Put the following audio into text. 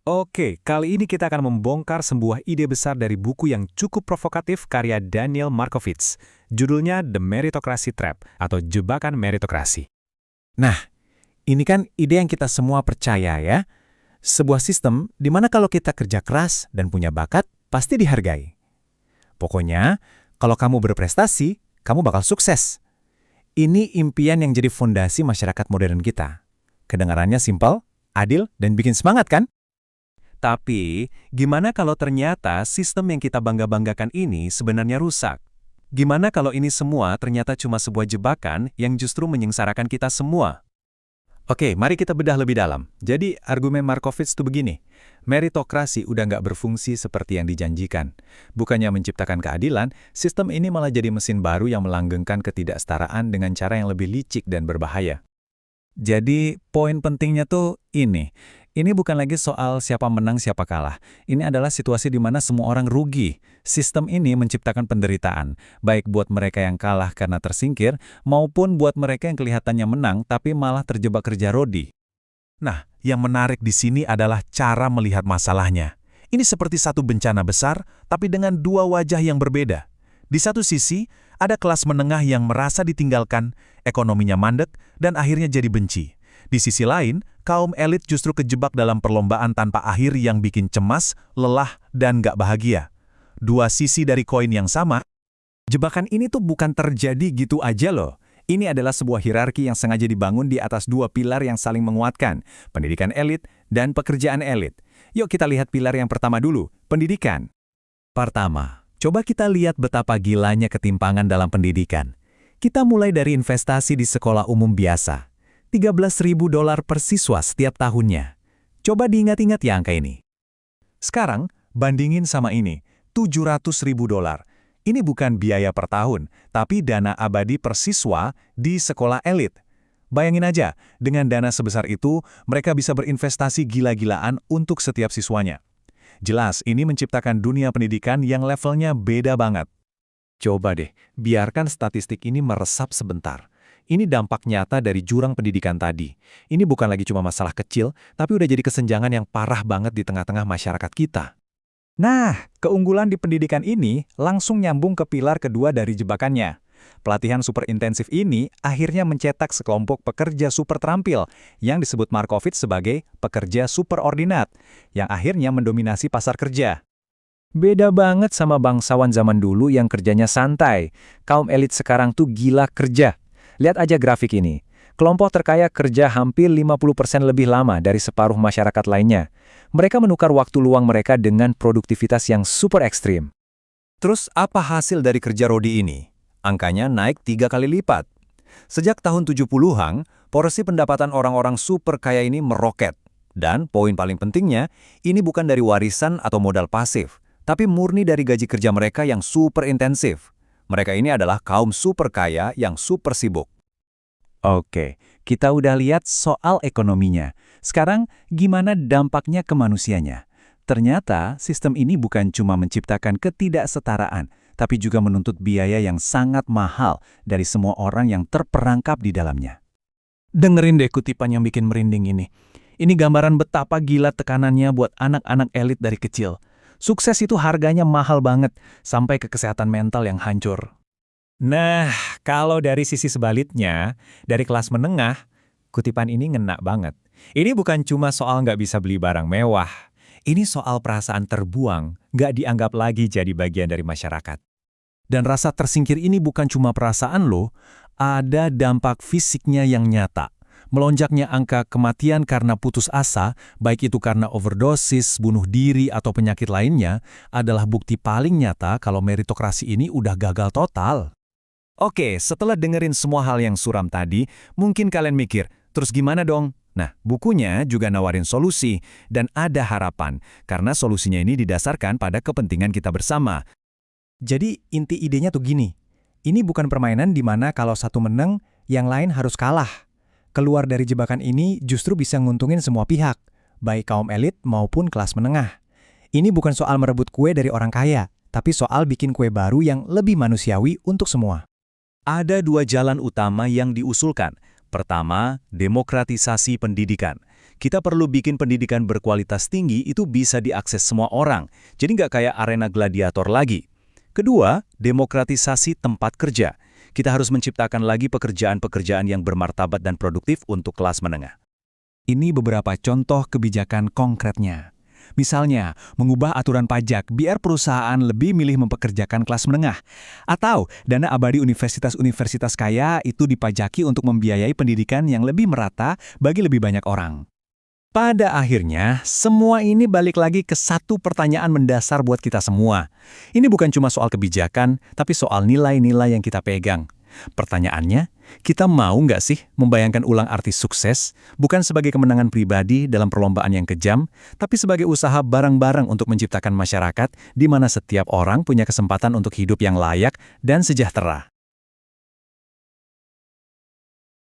Oke, kali ini kita akan membongkar sebuah ide besar dari buku yang cukup provokatif karya Daniel Markovits. Judulnya The Meritocracy Trap atau Jebakan Meritokrasi. Nah, ini kan ide yang kita semua percaya ya. Sebuah sistem di mana kalau kita kerja keras dan punya bakat, pasti dihargai. Pokoknya, kalau kamu berprestasi, kamu bakal sukses. Ini impian yang jadi fondasi masyarakat modern kita. Kedengarannya simpel, adil, dan bikin semangat kan? Tapi, gimana kalau ternyata sistem yang kita bangga-banggakan ini sebenarnya rusak? Gimana kalau ini semua ternyata cuma sebuah jebakan yang justru menyengsarakan kita semua? Oke, mari kita bedah lebih dalam. Jadi, argumen Markovits itu begini. Meritokrasi udah nggak berfungsi seperti yang dijanjikan. Bukannya menciptakan keadilan, sistem ini malah jadi mesin baru yang melanggengkan ketidaksetaraan dengan cara yang lebih licik dan berbahaya. Jadi, poin pentingnya tuh ini. Ini bukan lagi soal siapa menang, siapa kalah. Ini adalah situasi di mana semua orang rugi. Sistem ini menciptakan penderitaan, baik buat mereka yang kalah karena tersingkir, maupun buat mereka yang kelihatannya menang tapi malah terjebak kerja rodi. Nah, yang menarik di sini adalah cara melihat masalahnya. Ini seperti satu bencana besar, tapi dengan dua wajah yang berbeda. Di satu sisi, ada kelas menengah yang merasa ditinggalkan, ekonominya mandek, dan akhirnya jadi benci. Di sisi lain, kaum elit justru kejebak dalam perlombaan tanpa akhir yang bikin cemas, lelah, dan gak bahagia. Dua sisi dari koin yang sama. Jebakan ini tuh bukan terjadi gitu aja loh. Ini adalah sebuah hierarki yang sengaja dibangun di atas dua pilar yang saling menguatkan, pendidikan elit dan pekerjaan elit. Yuk kita lihat pilar yang pertama dulu, pendidikan. Pertama, coba kita lihat betapa gilanya ketimpangan dalam pendidikan. Kita mulai dari investasi di sekolah umum biasa. $13.000 per siswa setiap tahunnya. Coba diingat-ingat ya angka ini. Sekarang, bandingin sama ini, $700.000. Ini bukan biaya per tahun, tapi dana abadi per siswa di sekolah elit. Bayangin aja, dengan dana sebesar itu, mereka bisa berinvestasi gila-gilaan untuk setiap siswanya. Jelas, ini menciptakan dunia pendidikan yang levelnya beda banget. Coba deh, biarkan statistik ini meresap sebentar. Ini dampak nyata dari jurang pendidikan tadi. Ini bukan lagi cuma masalah kecil, tapi udah jadi kesenjangan yang parah banget di tengah-tengah masyarakat kita. Nah, keunggulan di pendidikan ini langsung nyambung ke pilar kedua dari jebakannya. Pelatihan super intensif ini akhirnya mencetak sekelompok pekerja super terampil yang disebut Markovits sebagai pekerja superordinat, yang akhirnya mendominasi pasar kerja. Beda banget sama bangsawan zaman dulu yang kerjanya santai. Kaum elit sekarang tuh gila kerja. Lihat aja grafik ini. Kelompok terkaya kerja hampir 50% lebih lama dari separuh masyarakat lainnya. Mereka menukar waktu luang mereka dengan produktivitas yang super ekstrim. Terus apa hasil dari kerja rodi ini? Angkanya naik 3 kali lipat. Sejak tahun 70-an, porsi pendapatan orang-orang super kaya ini meroket. Dan poin paling pentingnya, ini bukan dari warisan atau modal pasif, tapi murni dari gaji kerja mereka yang super intensif. Mereka ini adalah kaum super kaya yang super sibuk. Oke, kita udah lihat soal ekonominya. Sekarang, gimana dampaknya ke manusianya? Ternyata, sistem ini bukan cuma menciptakan ketidaksetaraan, tapi juga menuntut biaya yang sangat mahal dari semua orang yang terperangkap di dalamnya. Dengerin deh kutipan yang bikin merinding ini. Ini gambaran betapa gila tekanannya buat anak-anak elit dari kecil. Sukses itu harganya mahal banget, sampai ke kesehatan mental yang hancur. Nah, kalau dari sisi sebaliknya, dari kelas menengah, kutipan ini ngena banget. Ini bukan cuma soal nggak bisa beli barang mewah. Ini soal perasaan terbuang, nggak dianggap lagi jadi bagian dari masyarakat. Dan rasa tersingkir ini bukan cuma perasaan loh, ada dampak fisiknya yang nyata. Melonjaknya angka kematian karena putus asa, baik itu karena overdosis, bunuh diri, atau penyakit lainnya, adalah bukti paling nyata kalau meritokrasi ini udah gagal total. Oke, setelah dengerin semua hal yang suram tadi, mungkin kalian mikir, terus gimana dong? Nah, bukunya juga nawarin solusi, dan ada harapan, karena solusinya ini didasarkan pada kepentingan kita bersama. Jadi, inti idenya tuh gini, ini bukan permainan di mana kalau satu menang, yang lain harus kalah. Keluar dari jebakan ini justru bisa nguntungin semua pihak, baik kaum elit maupun kelas menengah. Ini bukan soal merebut kue dari orang kaya, tapi soal bikin kue baru yang lebih manusiawi untuk semua. Ada dua jalan utama yang diusulkan. Pertama, demokratisasi pendidikan. Kita perlu bikin pendidikan berkualitas tinggi itu bisa diakses semua orang, jadi nggak kayak arena gladiator lagi. Kedua, demokratisasi tempat kerja. Kita harus menciptakan lagi pekerjaan-pekerjaan yang bermartabat dan produktif untuk kelas menengah. Ini beberapa contoh kebijakan konkretnya. Misalnya, mengubah aturan pajak biar perusahaan lebih milih mempekerjakan kelas menengah. Atau, dana abadi universitas-universitas kaya itu dipajaki untuk membiayai pendidikan yang lebih merata bagi lebih banyak orang. Pada akhirnya, semua ini balik lagi ke satu pertanyaan mendasar buat kita semua. Ini bukan cuma soal kebijakan, tapi soal nilai-nilai yang kita pegang. Pertanyaannya, kita mau nggak sih membayangkan ulang arti sukses, bukan sebagai kemenangan pribadi dalam perlombaan yang kejam, tapi sebagai usaha bareng-bareng untuk menciptakan masyarakat di mana setiap orang punya kesempatan untuk hidup yang layak dan sejahtera.